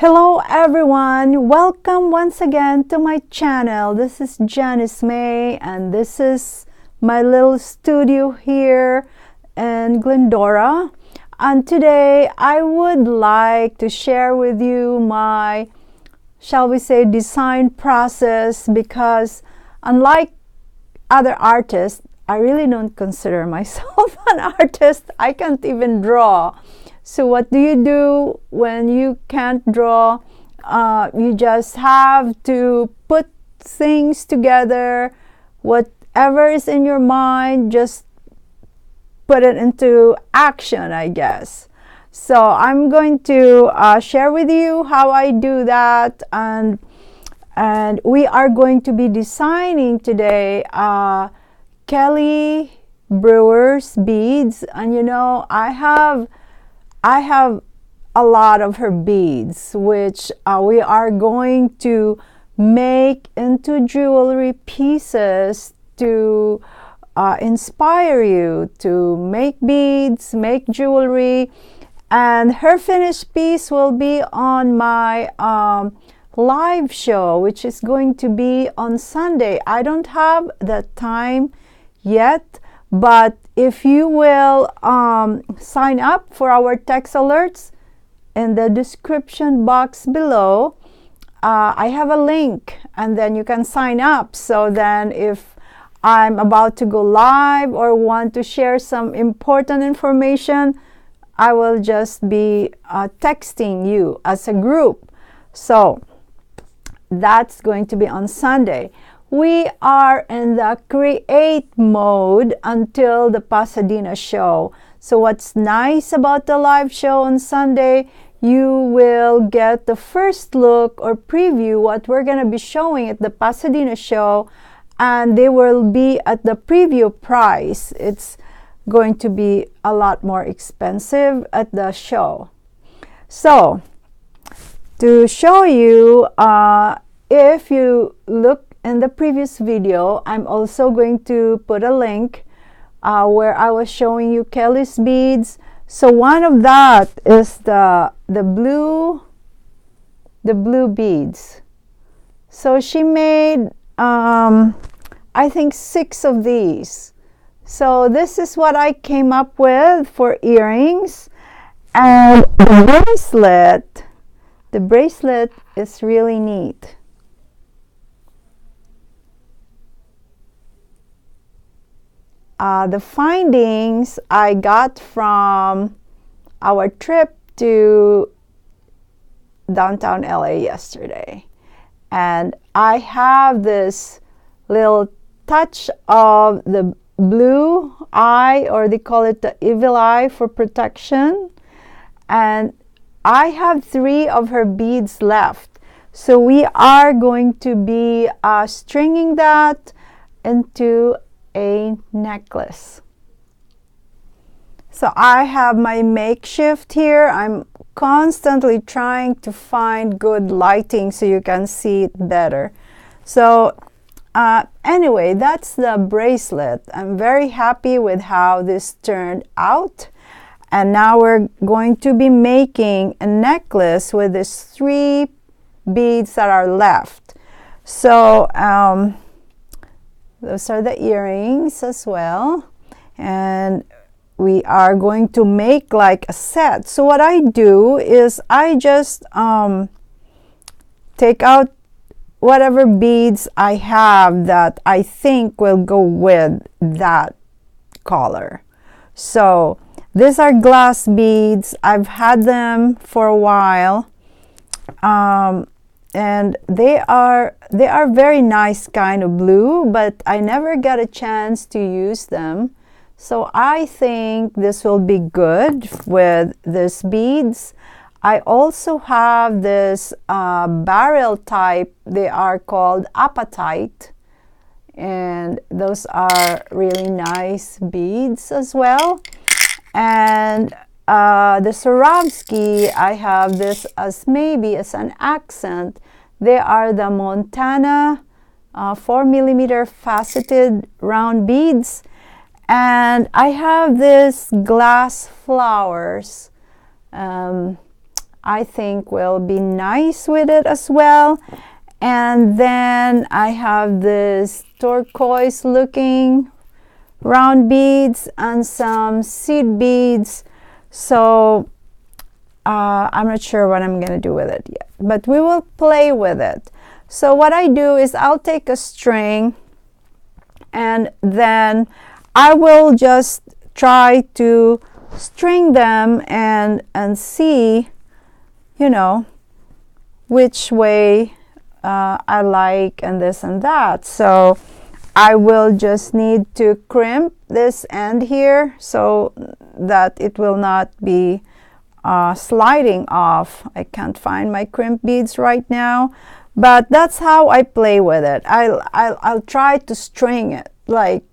Hello everyone, welcome once again to my channel. This is Janice Mae and this is my little studio here in Glendora. And today I would like to share with you my, shall we say, design process, because unlike other artists, I really don't consider myself an artist. I can't even draw. So what do you do when you can't draw? You just have to put things together. Whatever is in your mind, just put it into action, I guess. So I'm going to share with you how I do that, and we are going to be designing today Kelly Brewer's beads. And you know, I have a lot of her beads, which we are going to make into jewelry pieces to inspire you to make beads, make jewelry. And her finished piece will be on my live show, which is going to be on Sunday. I don't have the time yet, but if you will sign up for our text alerts in the description box below, I have a link, and then you can sign up. So then if I'm about to go live or want to share some important information, I will just be texting you as a group. So that's going to be on Sunday. We are in the create mode until the Pasadena show. So what's nice about the live show on Sunday, you will get the first look or preview what we're going to be showing at the Pasadena show, and they will be at the preview price. It's going to be a lot more expensive at the show. So to show you, if you look in the previous video, I'm also going to put a link where I was showing you Kelly's beads. So one of that is the blue beads. So she made I think 6 of these. So this is what I came up with for earrings. And the bracelet is really neat. The findings I got from our trip to downtown LA yesterday. And I have this little touch of the blue eye, or they call it the evil eye, for protection. And I have 3 of her beads left. So we are going to be stringing that into a necklace. So I have my makeshift here. I'm constantly trying to find good lighting so you can see it better. So anyway, that's the bracelet. I'm very happy with how this turned out. And now we're going to be making a necklace with these 3 beads that are left. So those are the earrings as well. And we are going to make like a set. So what I do is I just take out whatever beads I have that I think will go with that color. So these are glass beads. I've had them for a while. And they are very nice kind of blue, but I never got a chance to use them. So I think this will be good with these beads. I also have this barrel type. They are called apatite, and those are really nice beads as well. And the Swarovski, I have this as maybe as an accent. They are the Montana 4mm faceted round beads. And I have this glass flowers. I think will be nice with it as well. And then I have this turquoise looking round beads and some seed beads. So I'm not sure what I'm gonna do with it yet, but we will play with it. So what I do is I'll take a string and then I will just try to string them and see, you know, which way I like and this and that. So I will just need to crimp this end here so that it will not be sliding off. I can't find my crimp beads right now, but that's how I play with it. I'll try to string it like,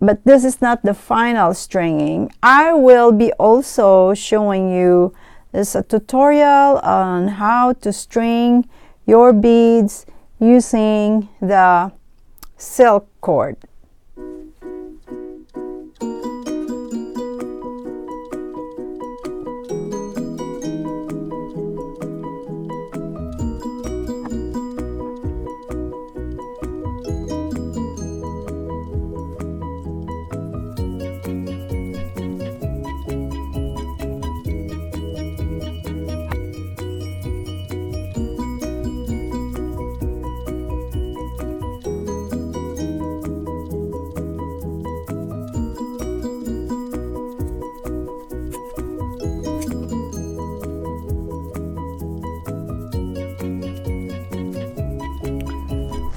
but this is not the final stringing. I will be also showing you this a tutorial on how to string your beads using the silk cord.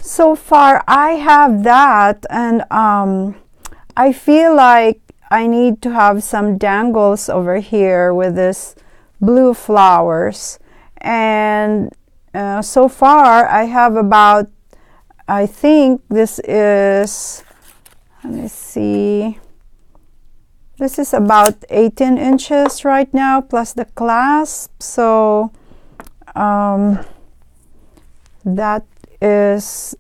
So far I have that, and I feel like I need to have some dangles over here with this blue flowers. And so far I have about, I think this is, let me see, this is about 18 inches right now plus the clasp. So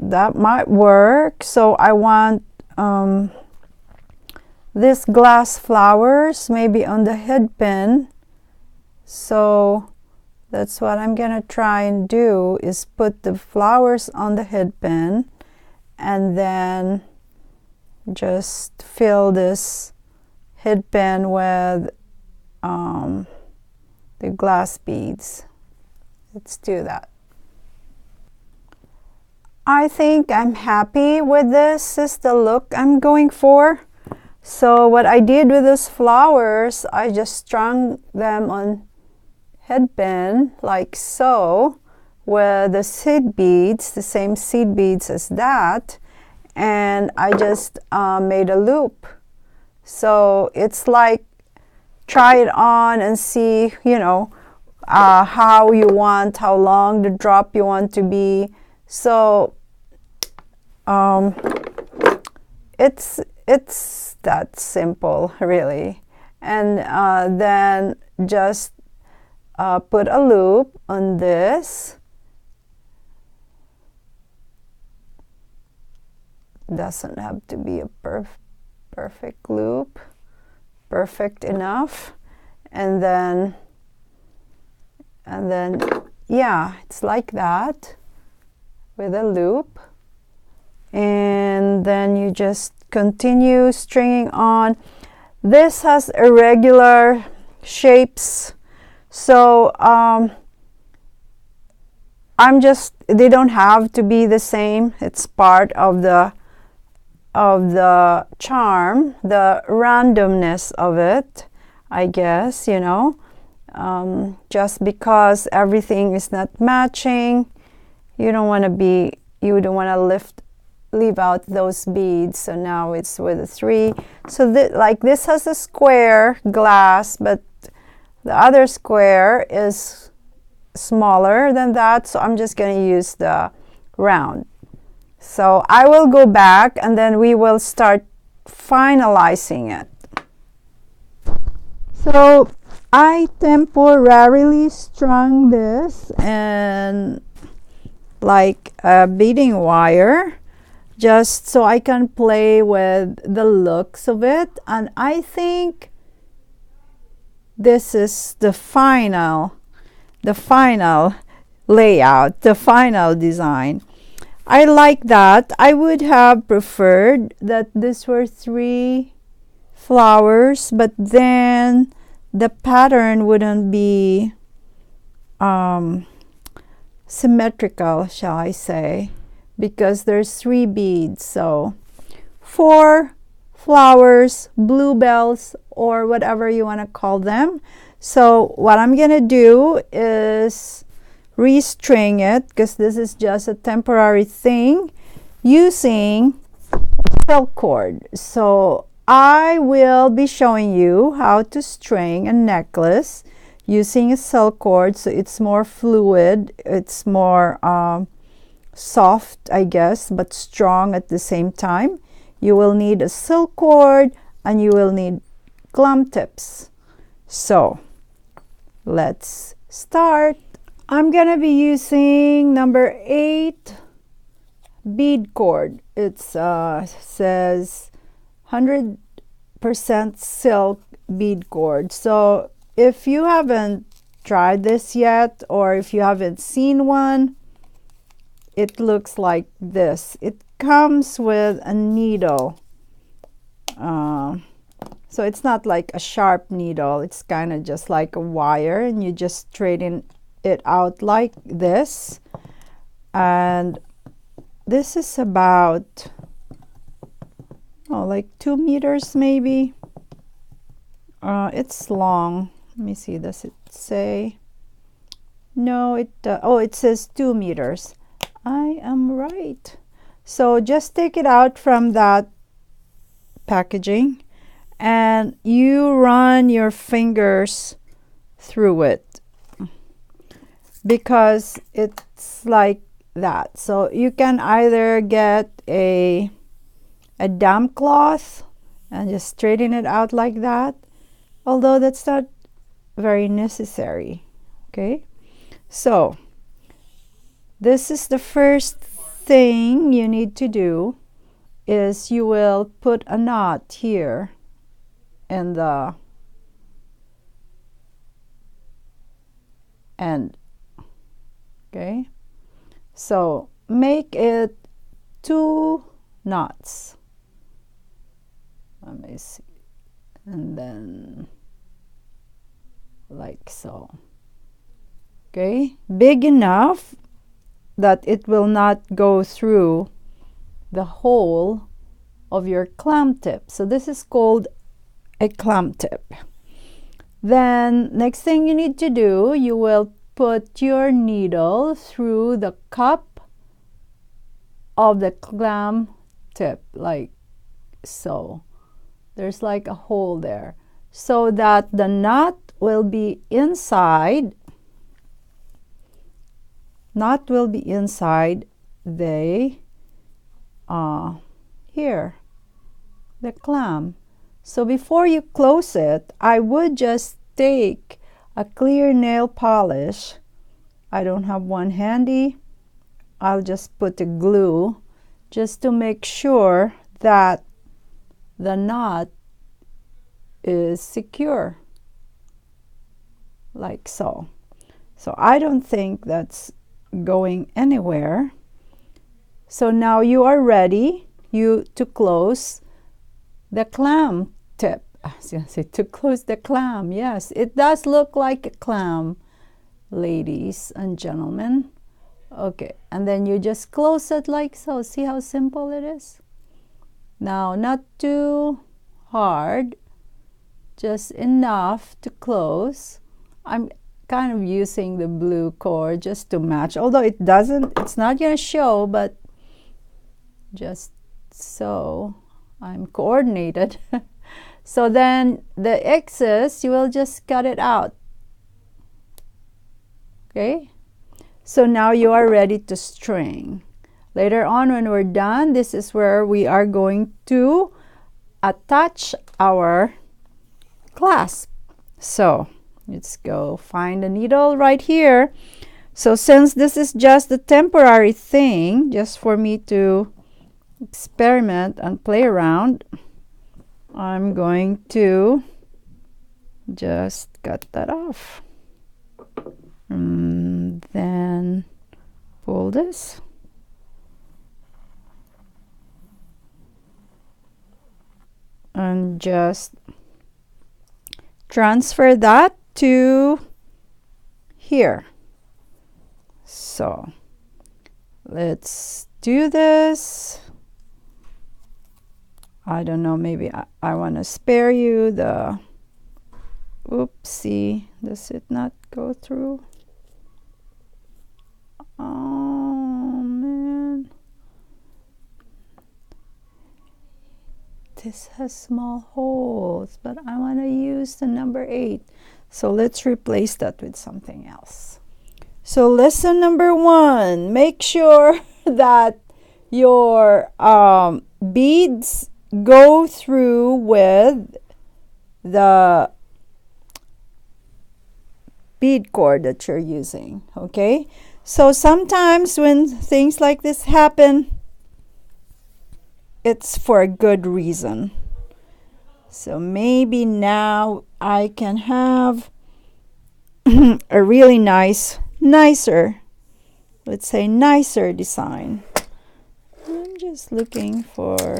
that might work. So I want this glass flowers maybe on the head pin. So that's what I'm gonna try and do, is put the flowers on the head pin and then just fill this head pin with the glass beads. Let's do that. I think I'm happy with this. This is the look I'm going for. So what I did with those flowers, I just strung them on head pin like so with the seed beads, the same seed beads as that, and I just made a loop. So it's like, try it on and see, you know, how you want, how long the drop you want to be. So it's that simple, really. And then just put a loop on this. Doesn't have to be a perfect loop, perfect enough. And then yeah, it's like that with a loop. And then you just continue stringing on. This has irregular shapes, so they don't have to be the same. It's part of the charm, the randomness of it, I guess, you know. Just because everything is not matching, you don't want to leave out those beads. So now it's with a 3. So like this has a square glass, but the other square is smaller than that. So I'm just going to use the round. So I will go back and then we will start finalizing it. So I temporarily strung this and like a beading wire, just so I can play with the looks of it. And I think this is the final the final layout, the final design. I like that. I would have preferred that this were 3 flowers, but then the pattern wouldn't be symmetrical, shall I say, because there's 3 beads. So 4 flowers, bluebells, or whatever you want to call them. So what I'm gonna do is restring it, because this is just a temporary thing, using silk cord. So I will be showing you how to string a necklace using a silk cord, so it's more fluid, it's more soft, I guess, but strong at the same time. You will need a silk cord and you will need clam tips. So let's start. I'm gonna be using number 8 bead cord. It says 100% silk bead cord. So if you haven't tried this yet, or if you haven't seen one, it looks like this. It comes with a needle. So it's not like a sharp needle. It's kind of just like a wire, and you just straighten it out like this. And this is about like 2 meters maybe. It's long. Let me see, does it say? No, it it says 2 meters. I am right. So just take it out from that packaging and you run your fingers through it, because it's like that. So you can either get a damp cloth and just straighten it out like that, although that's not very necessary. Okay, so this is the first thing you need to do, is you will put a knot here in the end. Okay, so make it 2 knots. Let me see, and then like so. Okay, big enough that it will not go through the hole of your clam tip. So this is called a clam tip. Then next thing you need to do, you will put your needle through the cup of the clam tip, like so. There's like a hole there, so that the knot will be inside. Knot will be inside the here, the clam. So before you close it, I would just take a clear nail polish. I don't have one handy. I'll just put a glue just to make sure that the knot is secure, like so. So I don't think that's going anywhere. So now you are ready to close the clam tip. I was gonna say to close the clam. Yes, it does look like a clam, ladies and gentlemen. Okay, and then you just close it like so. See how simple it is? Now, not too hard, just enough to close. I'm kind of using the blue cord just to match, although it's not gonna show, but just so I'm coordinated. So then the excess, you will just cut it out. Okay, so now you are ready to string. Later on when we're done, this is where we are going to attach our clasp. So let's go find a needle right here. So since this is just a temporary thing, just for me to experiment and play around, I'm going to just cut that off. Then pull this. And just transfer that to here. So let's do this. I don't know, maybe I want to spare you the, oopsie, does it not go through? Oh man, this has small holes, but I want to use the number 8. So let's replace that with something else. So lesson number 1, make sure that your beads go through with the bead cord that you're using, okay? So sometimes when things like this happen, it's for a good reason. So maybe now I can have a really nicer, let's say nicer design. I'm just looking for,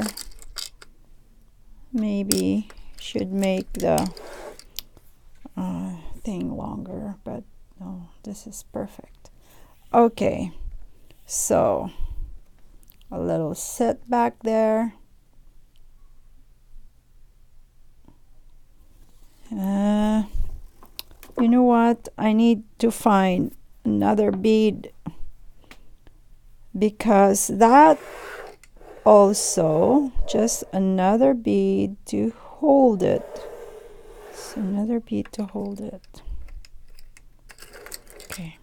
maybe should make the thing longer, but no, this is perfect. Okay, so a little setback there. You know what? I need to find another bead, because that also, just another bead to hold it. So another bead to hold it. Okay,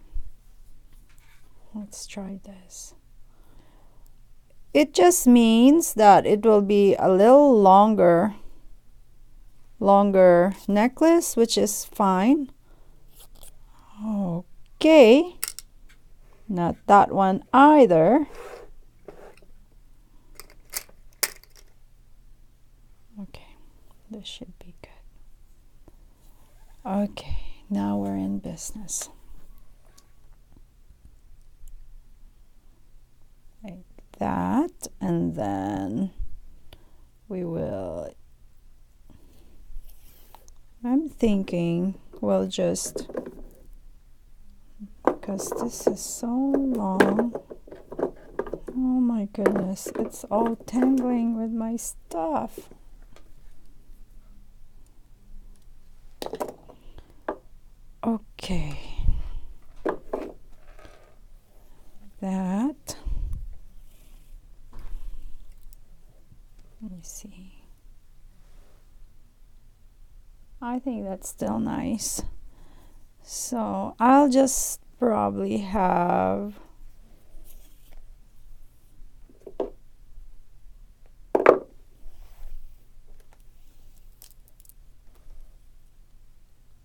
let's try this. It just means that it will be a little longer necklace, which is fine. Okay, not that one either. Okay, this should be good. Okay, now we're in business. Like that, and then we will, I'm thinking we'll just, because this is so long, oh my goodness, it's all tangling with my stuff. Okay, that, let me see, I think that's still nice. So I'll just probably have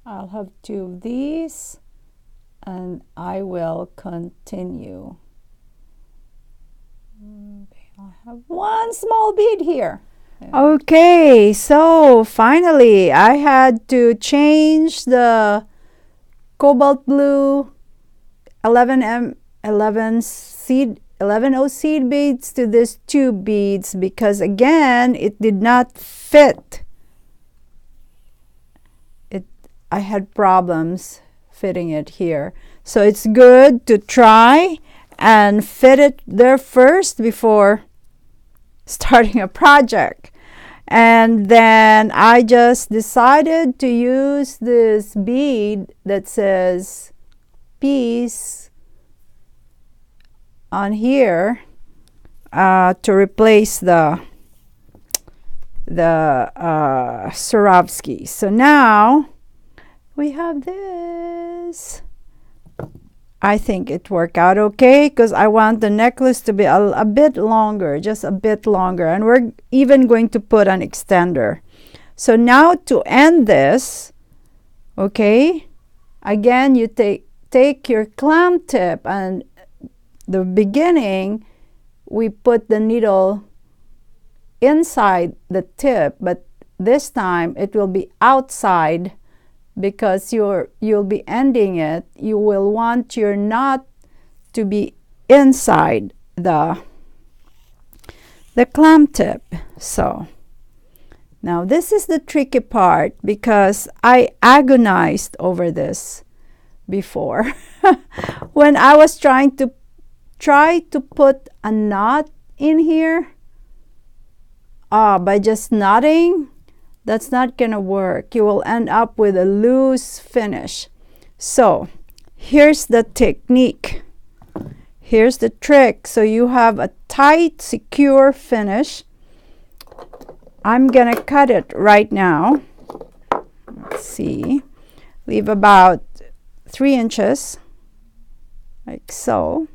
I'll have 2 of these, and I will continue. I have 1 small bead here. Okay, so finally I had to change the cobalt blue 11 seed beads to this 2 beads, because again it did not fit. I had problems fitting it here. So it's good to try and fit it there first before starting a project. And then I just decided to use this bead that says peace on here to replace the Swarovski. So now we have this. I think it worked out okay, because I want the necklace to be a bit longer, just a bit longer, and we're even going to put an extender. So now to end this, okay, again you take your clamp tip, and the beginning we put the needle inside the tip, but this time it will be outside because you'll be ending it, you will want your knot to be inside the clamp tip. So now this is the tricky part, because I agonized over this before when I was trying to put a knot in here by just knotting. That's not gonna work. You will end up with a loose finish. So here's the technique. Here's the trick. So you have a tight, secure finish. I'm gonna cut it right now. Let's see. Leave about 3 inches, like so.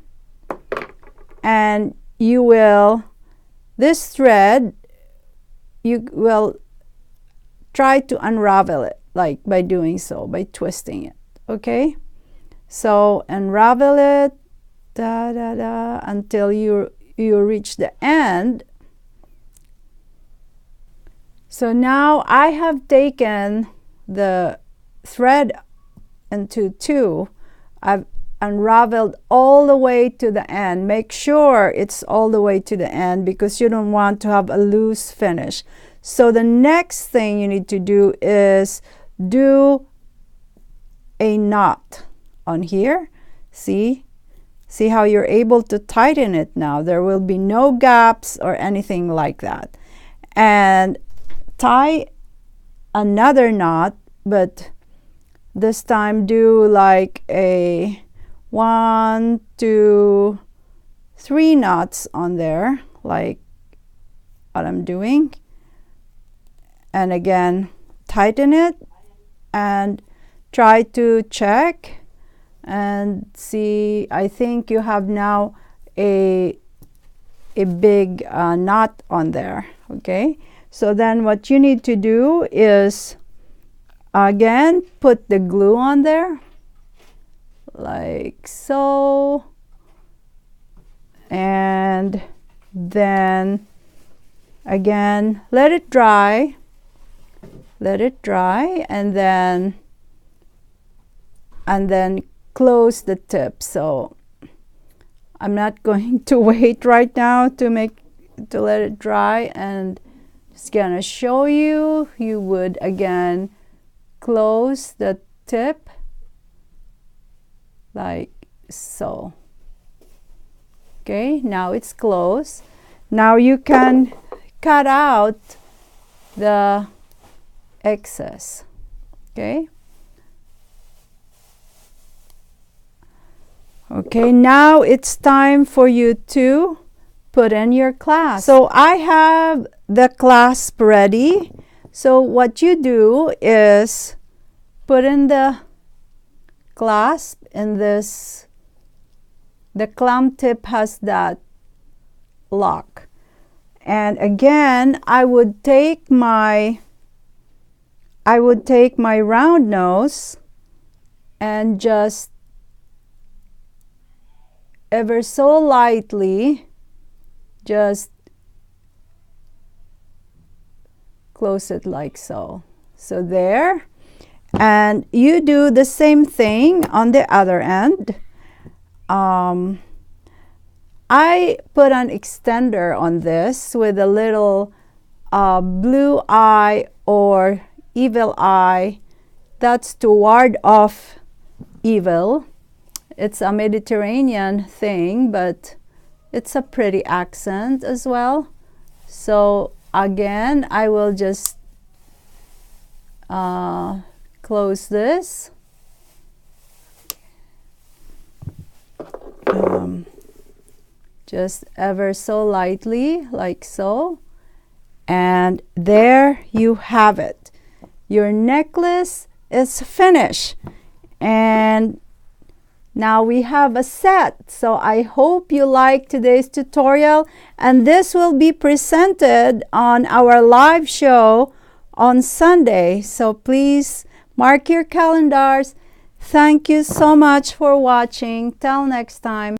And you will, this thread, you will try to unravel it, like by doing so, by twisting it, okay? So unravel it, until you reach the end. So now I have taken the thread into 2. I've unraveled all the way to the end. Make sure it's all the way to the end, because you don't want to have a loose finish. So the next thing you need to do is do a knot on here. See how you're able to tighten it now. There will be no gaps or anything like that. And tie another knot, but this time do like a 1, 2, 3 knots on there, like what I'm doing. And again, tighten it and try to check and see. I think you have now a big knot on there, okay? So then what you need to do is, again, put the glue on there, like so. And then again, let it dry, and then close the tip. So I'm not going to wait right now to let it dry, and just gonna show you. You would again close the tip like so. Okay, now it's closed. Now you can cut out the excess. Okay. Okay, now it's time for you to put in your clasp. So I have the clasp ready. So what you do is put in the clasp in this. The clamp tip has that lock. And again, I would take my round nose and just ever so lightly just close it like so. So there. And you do the same thing on the other end. I put an extender on this with a little blue eye or evil eye. That's to ward off evil. It's a Mediterranean thing, but it's a pretty accent as well. So again, I will just close this. Just ever so lightly, like so. And there you have it. Your necklace is finished. And now we have a set. So I hope you like today's tutorial. And this will be presented on our live show on Sunday. So please mark your calendars. Thank you so much for watching. Till next time.